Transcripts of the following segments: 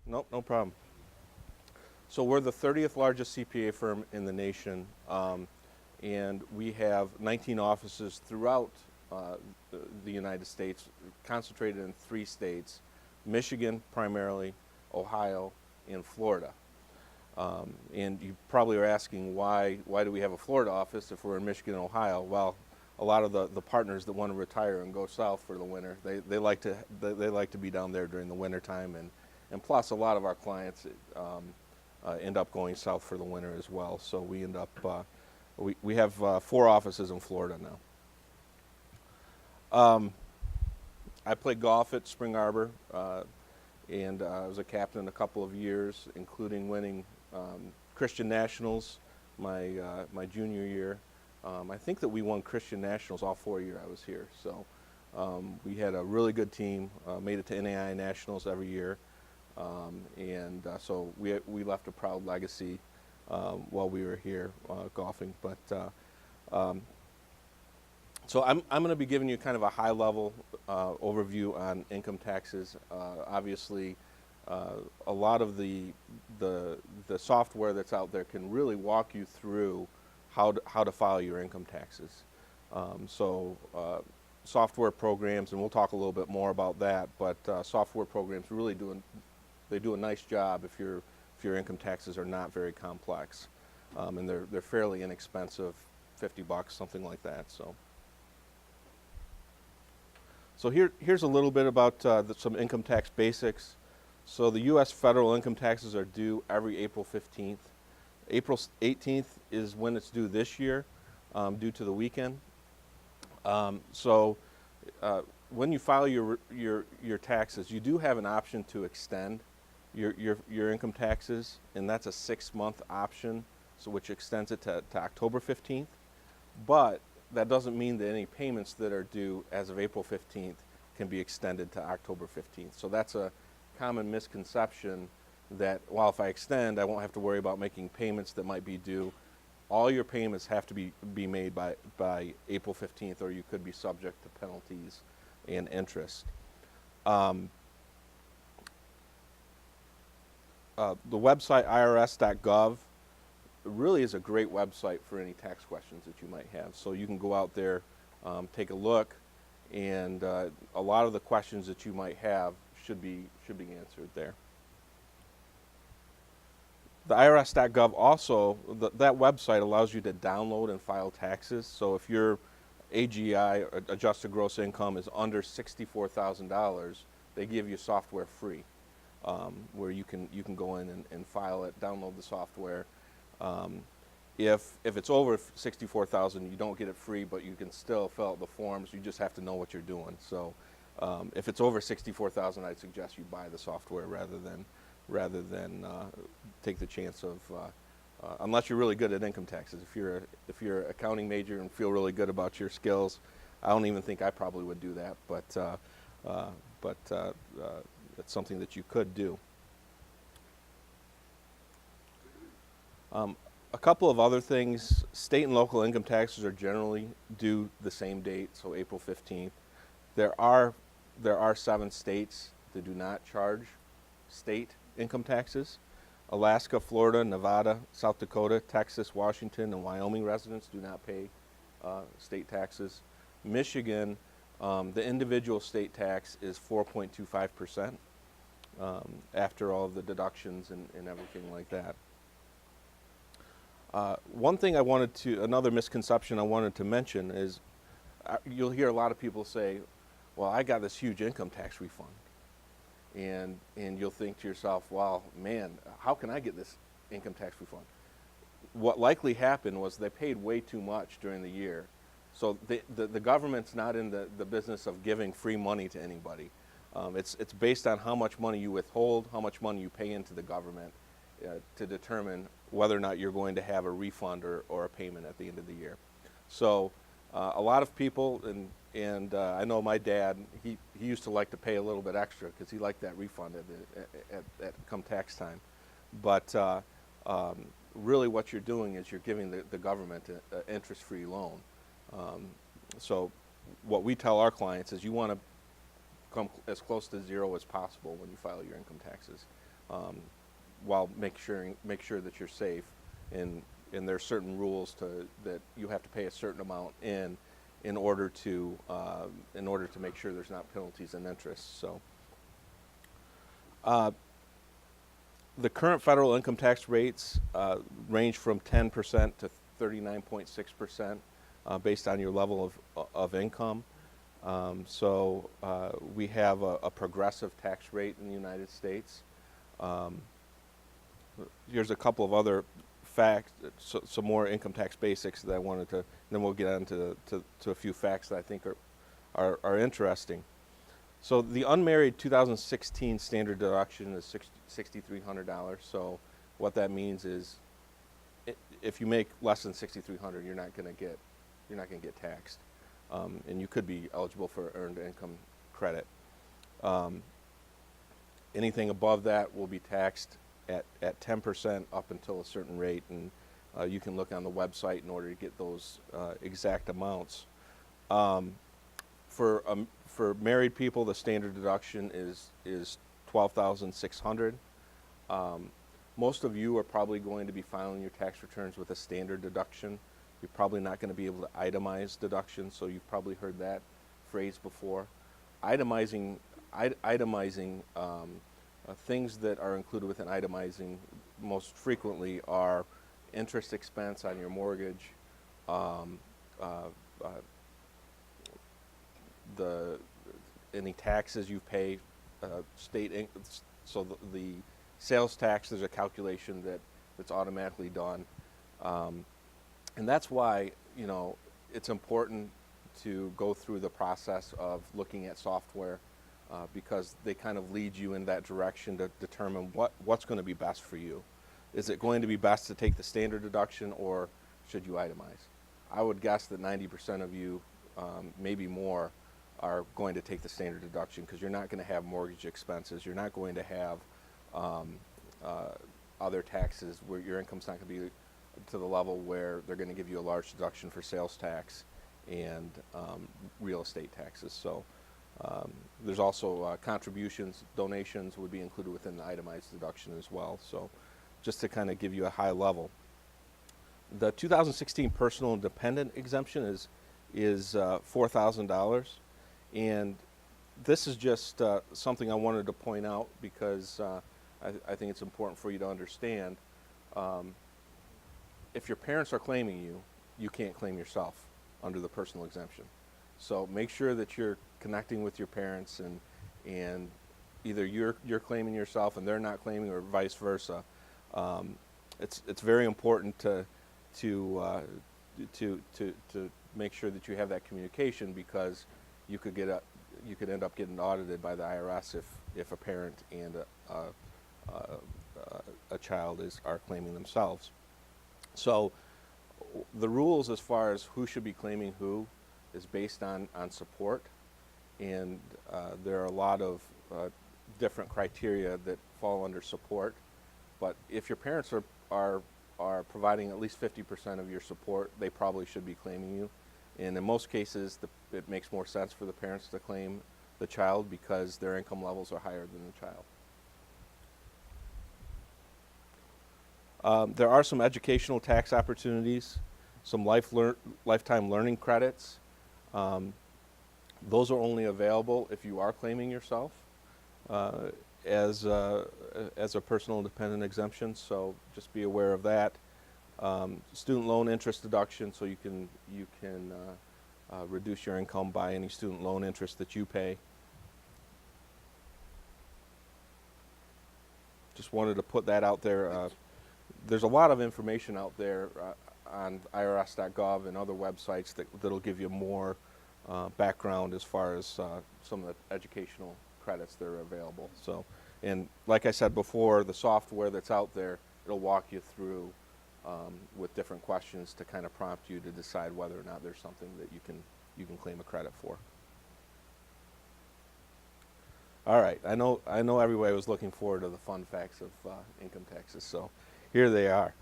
Nope, no problem. So we're the 30th largest CPA firm in the nation, and we have 19 offices throughout the United States, concentrated in 3 states: Michigan primarily, Ohio, and Florida. And you probably are asking why do we have a Florida office if we're in Michigan and Ohio? Well, a lot of the partners that want to retire and go south for the winter, they like to be down there during the winter time, and plus a lot of our clients end up going south for the winter as well. So we end up we have 4 offices in Florida now. I played golf at Spring Arbor, and I was a captain a couple of years, including winning Christian Nationals my junior year. I think that we won Christian Nationals all 4 years I was here. So we had a really good team, made it to NAI Nationals every year, and so we left a proud legacy while we were here golfing. But so I'm going to be giving you kind of a high-level overview on income taxes. Obviously, a lot of the software that's out there can really walk you through how to file your income taxes. Software programs, and we'll talk a little bit more about that. But software programs really do a nice job if your income taxes are not very complex, and they're fairly inexpensive, $50, something like that. So here's a little bit about some income tax basics. So the U.S. federal income taxes are due every April 15th. April 18th is when it's due this year, due to the weekend. When you file your taxes, you do have an option to extend your income taxes, and that's a 6-month option, so which extends it to October 15th. But that doesn't mean that any payments that are due as of April 15th can be extended to October 15th. So that's a common misconception that, well, if I extend, I won't have to worry about making payments that might be due. All your payments have to be made by April 15th, or you could be subject to penalties and interest. The website irs.gov really is a great website for any tax questions that you might have. So you can go out there, take a look, and a lot of the questions that you might have should be answered there. The irs.gov also, that website allows you to download and file taxes. So if your AGI, adjusted gross income, is under $64,000, they give you software free, where you can go in and file it, download the software. If it's over 64,000, you don't get it free, but you can still fill out the forms. You just have to know what you're doing. So if it's over 64,000, I'd suggest you buy the software rather than take the chance of, unless you're really good at income taxes. If you're an accounting major and feel really good about your skills, I don't even think I probably would do that. But it's something that you could do. A couple of other things: state and local income taxes are generally due the same date, so April 15th. There are 7 states that do not charge state income taxes. Alaska, Florida, Nevada, South Dakota, Texas, Washington, and Wyoming residents do not pay state taxes. Michigan, the individual state tax is 4.25% after all of the deductions and everything like that. One thing another misconception I wanted to mention is you'll hear a lot of people say, well, I got this huge income tax refund. And you'll think to yourself, well, man, how can I get this income tax refund? What likely happened was they paid way too much during the year. So the government's not in the business of giving free money to anybody. It's based on how much money you withhold, how much money you pay into the government to determine whether or not you're going to have a refund or a payment at the end of the year. So a lot of people, and I know my dad, he used to like to pay a little bit extra because he liked that refund at come tax time. But really what you're doing is you're giving the government an interest-free loan. So what we tell our clients is you want to come as close to zero as possible when you file your income taxes. while make sure that you're safe. And there's certain rules that you have to pay a certain amount in order to make sure there's not penalties and interest. So the current federal income tax rates range from 10% to 39.6% based on your level of income. So we have a progressive tax rate in the United States. Here's a couple of other facts, some more income tax basics that I wanted to, then we'll get on to a few facts that I think are interesting. So the unmarried 2016 standard deduction is $6,300. So what that means is, if you make less than $6,300, you're not going to get taxed, and you could be eligible for earned income credit. Anything above that will be taxed at 10% up until a certain rate, and you can look on the website in order to get those exact amounts. For married people, the standard deduction is $12,600. Most of you are probably going to be filing your tax returns with a standard deduction. You're probably not going to be able to itemize deductions, so you've probably heard that phrase before. Itemizing things that are included within itemizing most frequently are interest expense on your mortgage, any taxes you pay, so the sales tax, there's a calculation that's automatically done, and that's why it's important to go through the process of looking at software, because they kind of lead you in that direction to determine what's going to be best for you. Is it going to be best to take the standard deduction, or should you itemize? I would guess that 90% of you, maybe more, are going to take the standard deduction, because you're not going to have mortgage expenses. You're not going to have other taxes where your income's not going to be to the level where they're going to give you a large deduction for sales tax and real estate taxes. So there's also contributions, donations would be included within the itemized deduction as well. So just to kind of give you a high level. The 2016 personal and dependent exemption is $4,000. And this is just something I wanted to point out, because I think it's important for you to understand. If your parents are claiming you, you can't claim yourself under the personal exemption. So make sure that you're connecting with your parents, and either you're claiming yourself and they're not claiming, or vice versa. It's very important to make sure that you have that communication, because you could end up getting audited by the IRS if a parent and a child are claiming themselves. So the rules as far as who should be claiming who is based on support, and there are a lot of different criteria that fall under support. But if your parents are providing at least 50% of your support, they probably should be claiming you. And in most cases, it makes more sense for the parents to claim the child, because their income levels are higher than the child. There are some educational tax opportunities, some lifetime learning credits. Those are only available if you are claiming yourself as a personal dependent exemption, so just be aware of that. Student loan interest deduction, so you can reduce your income by any student loan interest that you pay. Just wanted to put that out there. There's a lot of information out there on irs.gov and other websites that'll give you more background as far as some of the educational credits that are available. So, and like I said before, the software that's out there, it'll walk you through with different questions to kind of prompt you to decide whether or not there's something that you can claim a credit for. All right, I know everybody was looking forward to the fun facts of income taxes, so here they are.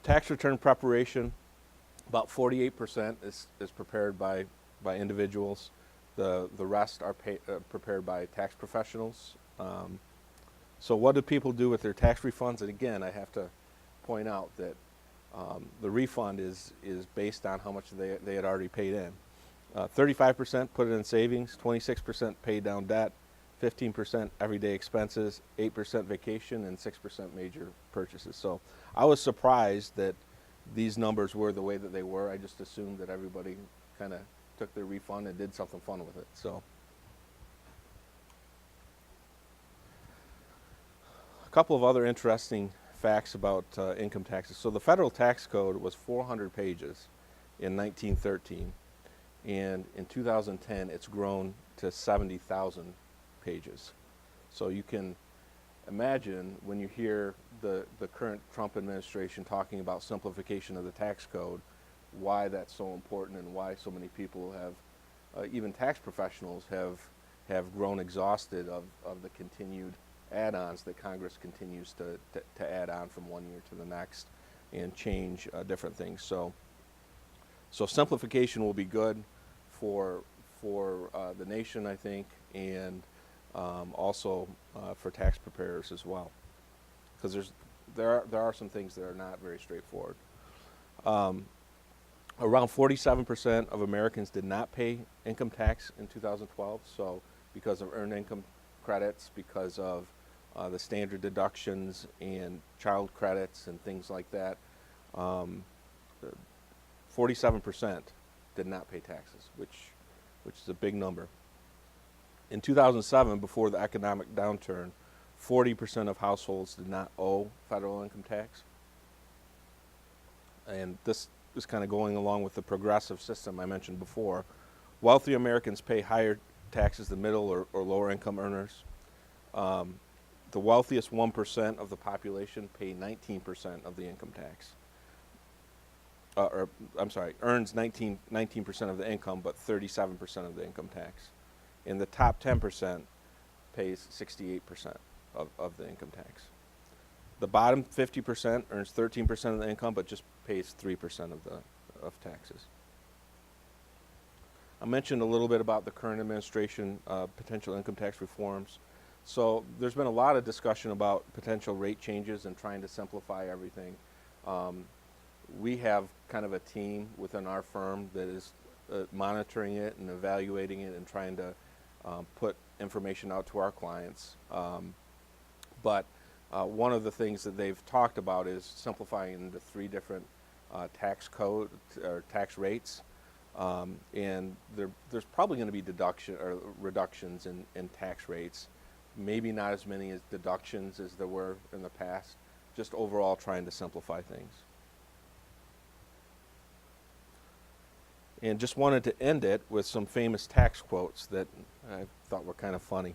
Tax return preparation, about 48% is prepared by individuals. The rest are prepared by tax professionals. So what do people do with their tax refunds? And again, I have to point out that the refund is based on how much they had already paid in. 35% put it in savings, 26% paid down debt, 15% everyday expenses, 8% vacation, and 6% major purchases. So I was surprised that these numbers were the way that they were. I just assumed that everybody kind of took their refund and did something fun with it. So a couple of other interesting facts about income taxes. So the federal tax code was 400 pages in 1913, and in 2010 it's grown to 70,000 pages. So you can imagine when you hear the current Trump administration talking about simplification of the tax code, why that's so important and why so many people have, even tax professionals have grown exhausted of the continued add-ons that Congress continues to add on from one year to the next and change different things. So simplification will be good for the nation, I think, and also for tax preparers as well, because there are some things that are not very straightforward. Around 47% of Americans did not pay income tax in 2012, so because of earned income credits, because of the standard deductions and child credits and things like that, 47% did not pay taxes, which is a big number. In 2007, before the economic downturn, 40% of households did not owe federal income tax. And this is kind of going along with the progressive system I mentioned before. Wealthy Americans pay higher taxes than middle or lower income earners. The wealthiest 1% of the population pay 19% of the income tax. Earns 19% of the income, but 37% of the income tax. And the top 10% pays 68% of the income tax. The bottom 50% earns 13% of the income, but just pays 3% of taxes. I mentioned a little bit about the current administration potential income tax reforms. So there's been a lot of discussion about potential rate changes and trying to simplify everything. We have kind of a team within our firm that is monitoring it and evaluating it and trying to put information out to our clients. But one of the things that they've talked about is simplifying into 3 different tax code or tax rates. And there's probably going to be deduction or reductions in tax rates. Maybe not as many as deductions as there were in the past, just overall trying to simplify things. And just wanted to end it with some famous tax quotes that I thought were kind of funny.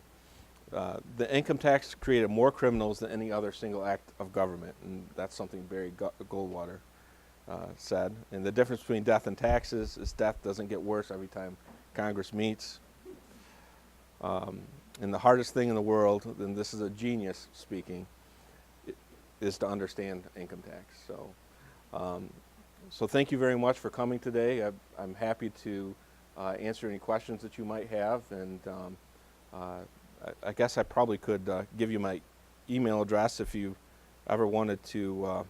The income tax created more criminals than any other single act of government, and that's something Barry Goldwater said. And the difference between death and taxes is death doesn't get worse every time Congress meets. And the hardest thing in the world, and this is a genius speaking, is to understand income tax. So thank you very much for coming today. I'm happy to answer any questions that you might have, and I guess I probably could give you my email address if you ever wanted to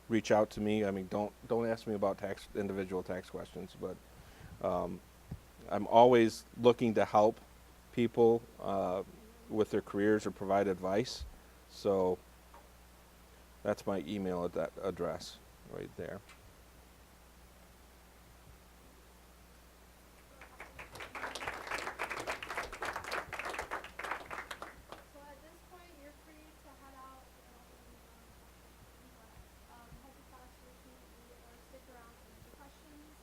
reach out to me. I mean, don't ask me about individual tax questions, but I'm always looking to help people with their careers or provide advice. So that's my email address right there. So at this point, you're free to head out and head to class or stick around and answer questions.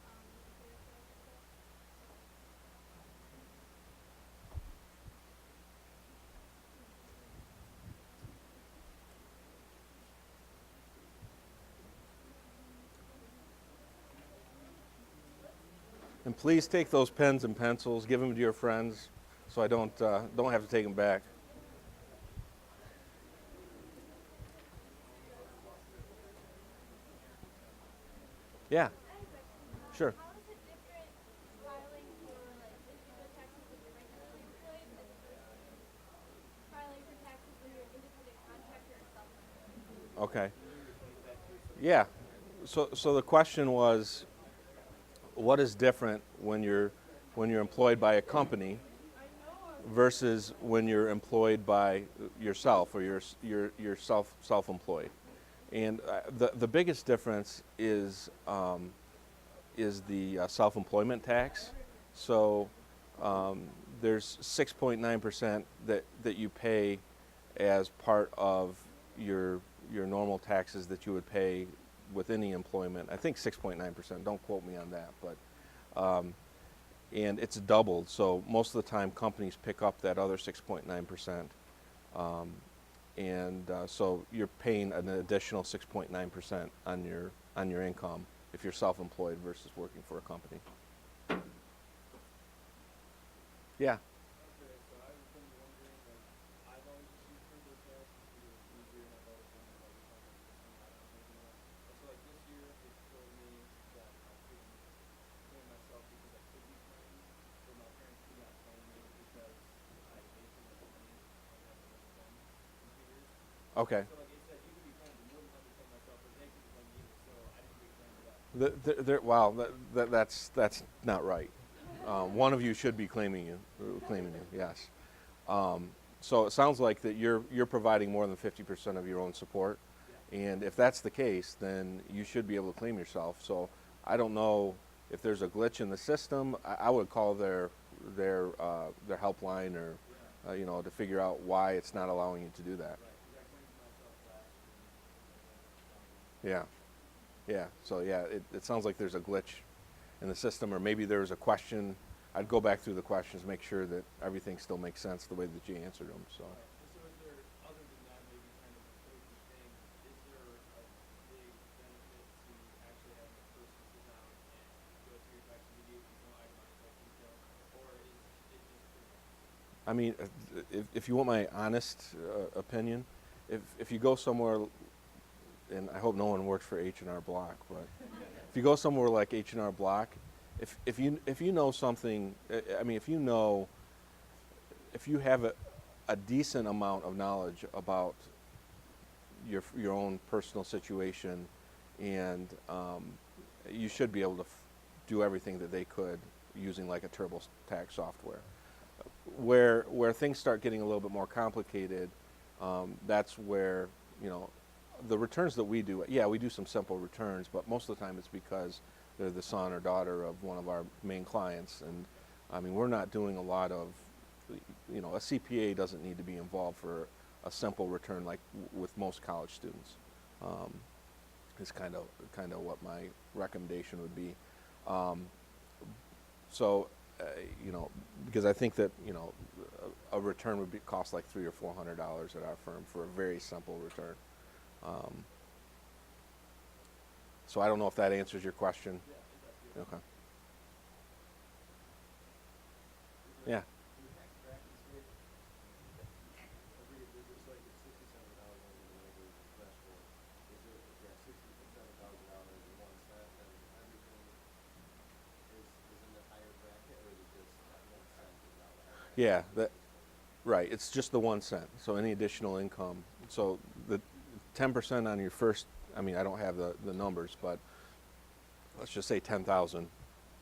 And please take those pens and pencils, give them to your friends, so I don't have to take them back. Yeah, sure. How is it different filing for like income taxes when you're regularly employed as opposed to filing for taxes Okay. Yeah. So the question was, what is different when you're employed by a company versus when you're employed by yourself or you're self-employed? And the biggest difference is the self-employment tax. So there's 6.9% that you pay as part of your normal taxes that you would pay with any employment. I think 6.9%. Don't quote me on that, but and it's doubled. So most of the time, companies pick up that other 6.9%, and so you're paying an additional 6.9% on your income if you're self-employed versus working for a company. Yeah. Okay, so I've been wondering, like, I've always assumed TurboTax because it was easier and I've always wanted like a company system that I'm thinking of. And so like this year it told me that I couldn't claim myself because I could be claimed, but my parents could not claim me because I made too much money and haven't really done computers. Okay. So like it said you could be claimed, but you wouldn't have to claim myself, or they could claim me either. So I didn't get claimed for that. Wow, that's not right. One of you should be claiming you. Yes. So it sounds like that you're providing more than 50% of your own support, and if that's the case, then you should be able to claim yourself. So I don't know if there's a glitch in the system. I would call their helpline or to figure out why it's not allowing you to do that. Right, because I claimed myself last year and Yeah. Yeah. So yeah, it sounds like there's a glitch in the system, or maybe there's a question. I'd go back through the questions, make sure that everything still makes sense the way that you answered them. So. Right. And so is there, other than that, maybe kind of a crazy thing, is there a big benefit to actually having a person sit down and go through your tax and give you no itemized like detail, or is it just pretty much? I mean, if you want my honest opinion, if you go somewhere, and I hope no one works for H&R Block, but if you go somewhere like H&R Block, if you know something, I mean, if you have a decent amount of knowledge about your own personal situation, and you should be able to do everything that they could using like a TurboTax software. Where things start getting a little bit more complicated, that's where the returns that we do. Yeah, we do some simple returns, but most of the time it's because they're the son or daughter of one of our main clients, and I mean we're not doing a lot of, a CPA doesn't need to be involved for a simple return like with most college students. Is kind of what my recommendation would be. So, because I think that a return would cost like $300 or $400 at our firm for a very simple return. So I don't know if that answers your question. Yeah, it does. Okay. Yeah. Do tax brackets work? I forget, there's just like it's $67,000 or whatever threshold. Is it if you're at $67,000 and 1 cent, then everything is in the higher bracket, or is it just that 1 cent is now the higher bracket? Yeah. Right. It's just the 1 cent. So any additional income. So the 10% on your first. I mean, I don't have the numbers, but let's just say 10,000.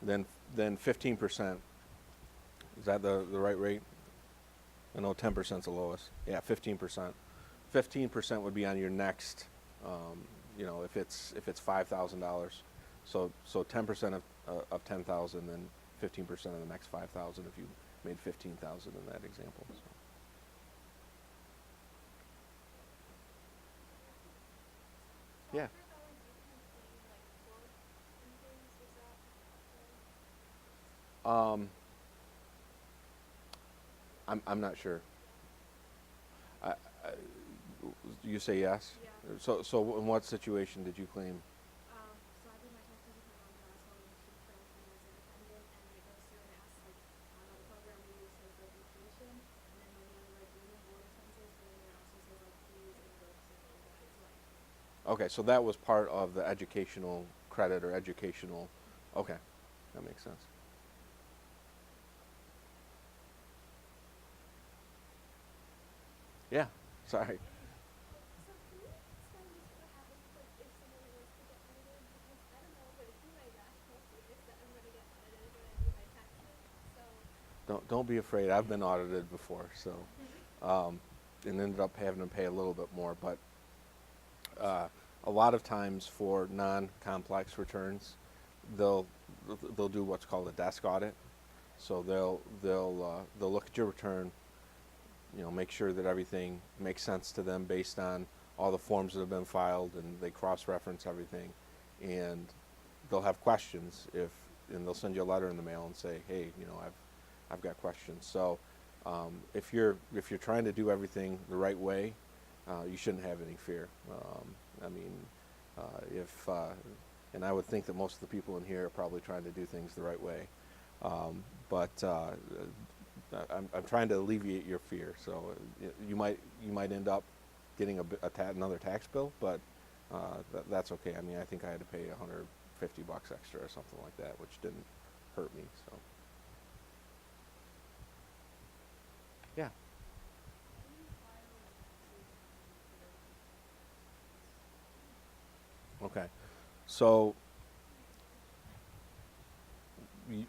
Then 15%. Is that the right rate? I know 10% is the lowest. Yeah, 15%. 15% would be on your next. If it's $5,000. So 10% of 10,000, then 15% of the next 5,000 if you made 15,000 in that example. So. Yeah. So I've heard that like you can claim like quotes and things. Is that right? I'm not sure. I, you say yes? Yeah. So in what situation did you claim? So I did my taxes with my mom when I was home, and she claimed me as an independent, and it goes through and it asks like the program we use says like inflation, and then when you like room and board expenses, and then it also says like fees and books and all that. It's like Okay, so that was part of the educational credit or educational. Okay, that makes sense. Yeah, sorry. So can you explain just don't be afraid. I've been audited before, so and ended up having to pay a little bit more. But a lot of times for non-complex returns, they'll they'll do what's called a desk audit. So they'll look at your return, make sure that everything makes sense to them based on all the forms that have been filed, and they cross-reference everything, and they'll have questions and they'll send you a letter in the mail and say, hey, I've got questions. So if you're trying to do everything the right way, you shouldn't have any fear. I mean, and I would think that most of the people in here are probably trying to do things the right way. But I'm trying to alleviate your fear. So you might end up getting another tax bill, but that's okay. I mean, I think I had to pay $150 extra or something like that, which didn't hurt me. So yeah. Okay. So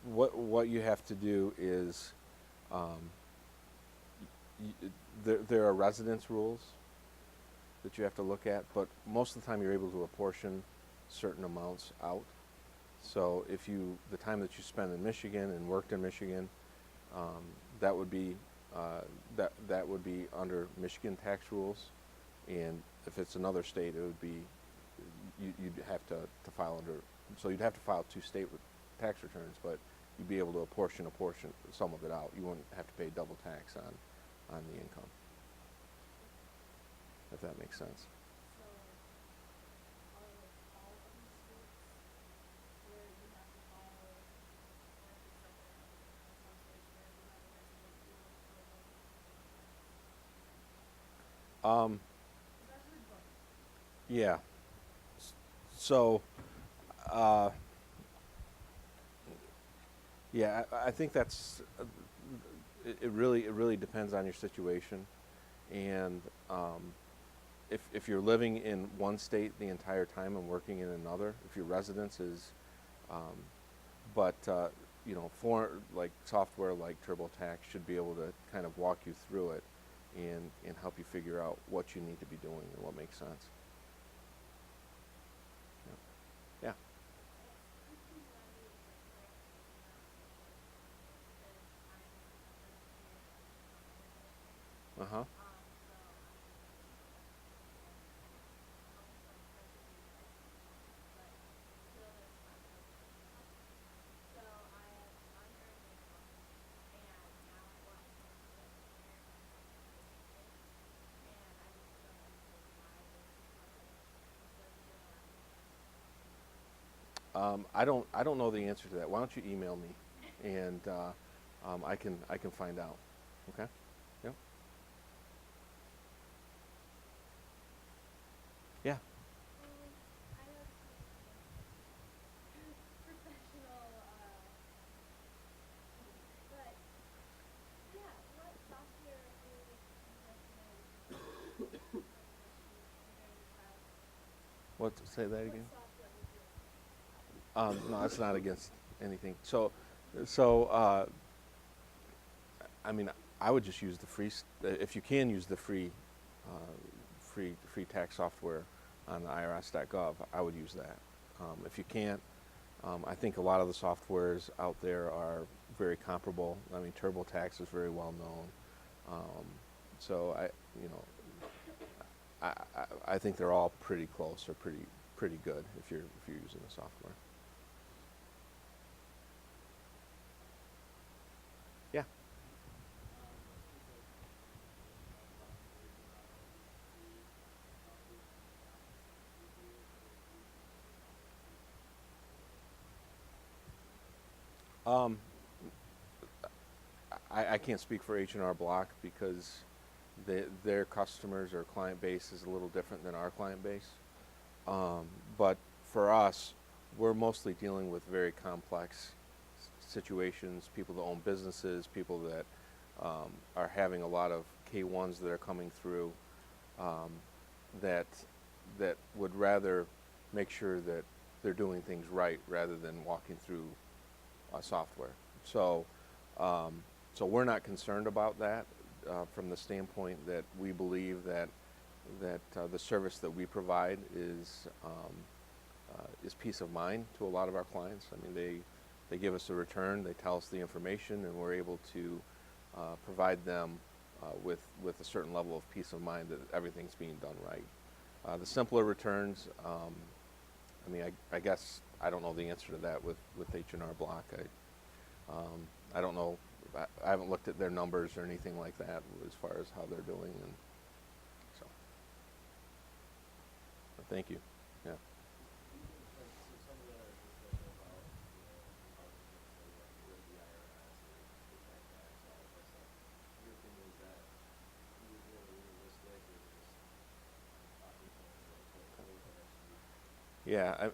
what you have to do is there are residence rules that you have to look at, but most of the time you're able to apportion certain amounts out. So if the time that you spend in Michigan and worked in Michigan, that would be that would be under Michigan tax rules, and if it's another state, it would be you'd have to file under. So you'd have to file 2 state tax returns, but you'd be able to apportion some of it out. You wouldn't have to pay double tax on the income, if that makes sense. So, are like all of these states where you have to follow, or if it's like some states where you have a resident rule for Um, because I've heard both. yeah. So, uh, yeah, I think that's it. Really depends on your situation, and if you're living in one state the entire time and working in another, if your residence is, but for like software like TurboTax should be able to kind of walk you through it and help you figure out what you need to be doing and what makes sense. Yeah. Uh huh. I don't know the answer to that. Why don't you email me, and I can find out. Okay. Yep. Yeah. I have professional, but yeah, what software do you recommend for this child? Say that again? What software would you recommend? No, that's not against anything. So, I mean, I would just use the free. If you can use the free tax software on the IRS.gov, I would use that. If you can't, I think a lot of the softwares out there are very comparable. I mean, TurboTax is very well known. So I think they're all pretty close or pretty good if you're using the software. Yeah. Um, I can't speak for H&R Block because their customers or client base is a little different than our client base. But for us, we're mostly dealing with very complex situations, people that own businesses, people that are having a lot of K-1s that are coming through that would rather make sure that they're doing things right rather than walking through software. So So we're not concerned about that from the standpoint that we believe that the service that we provide is peace of mind to a lot of our clients. I mean, they give us a return, they tell us the information, and we're able to provide them with a certain level of peace of mind that everything's being done right. The simpler returns, I mean, I guess I don't know the answer to that with H&R Block. I don't know. I haven't looked at their numbers or anything like that as far as how they're doing, and so. But thank you. Yeah. And so some of that discussion about, how to with the IRS or the tax, all of that stuff. Your opinion is that more realistic or just opportunistic? What would that actually be? Yeah.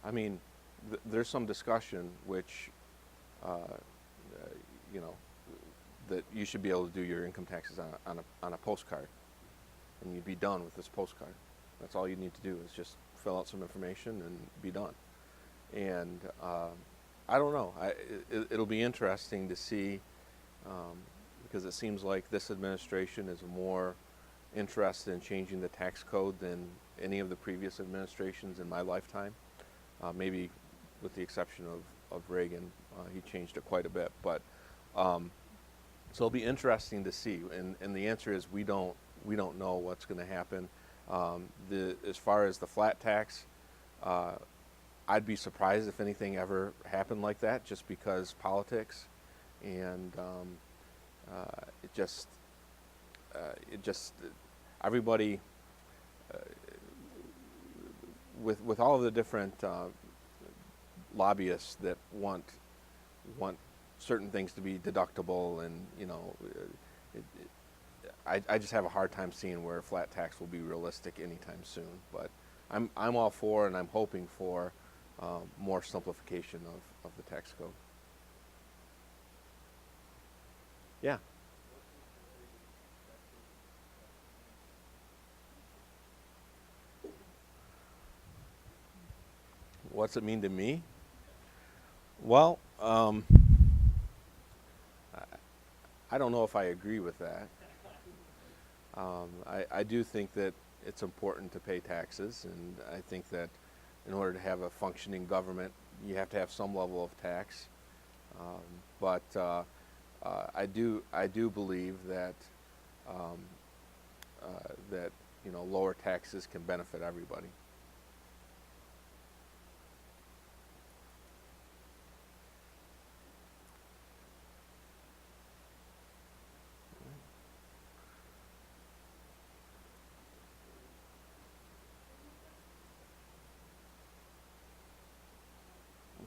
I mean, there's some discussion which, you know, that you should be able to do your income taxes on a postcard, and you'd be done with this postcard. That's all you need to do is just fill out some information and be done. And I don't know. It'll be interesting to see, because it seems like this administration is more interested in changing the tax code than any of the previous administrations in my lifetime. Maybe with the exception of Reagan, he changed it quite a bit. But so it'll be interesting to see. And the answer is we don't know what's going to happen. As far as the flat tax, I'd be surprised if anything ever happened like that, just because politics, and it just everybody with all of the different lobbyists that want certain things to be deductible, and you know, I just have a hard time seeing where a flat tax will be realistic anytime soon. But I'm all for, and I'm hoping for more simplification of the tax code. Yeah. What's it mean to me? Well, I don't know if I agree with that. I do think that it's important to pay taxes, and I think that in order to have a functioning government, you have to have some level of tax. But I do believe that that you know, lower taxes can benefit everybody.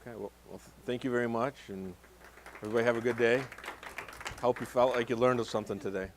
Okay, well, thank you very much, and everybody have a good day. Hope you felt like you learned something today.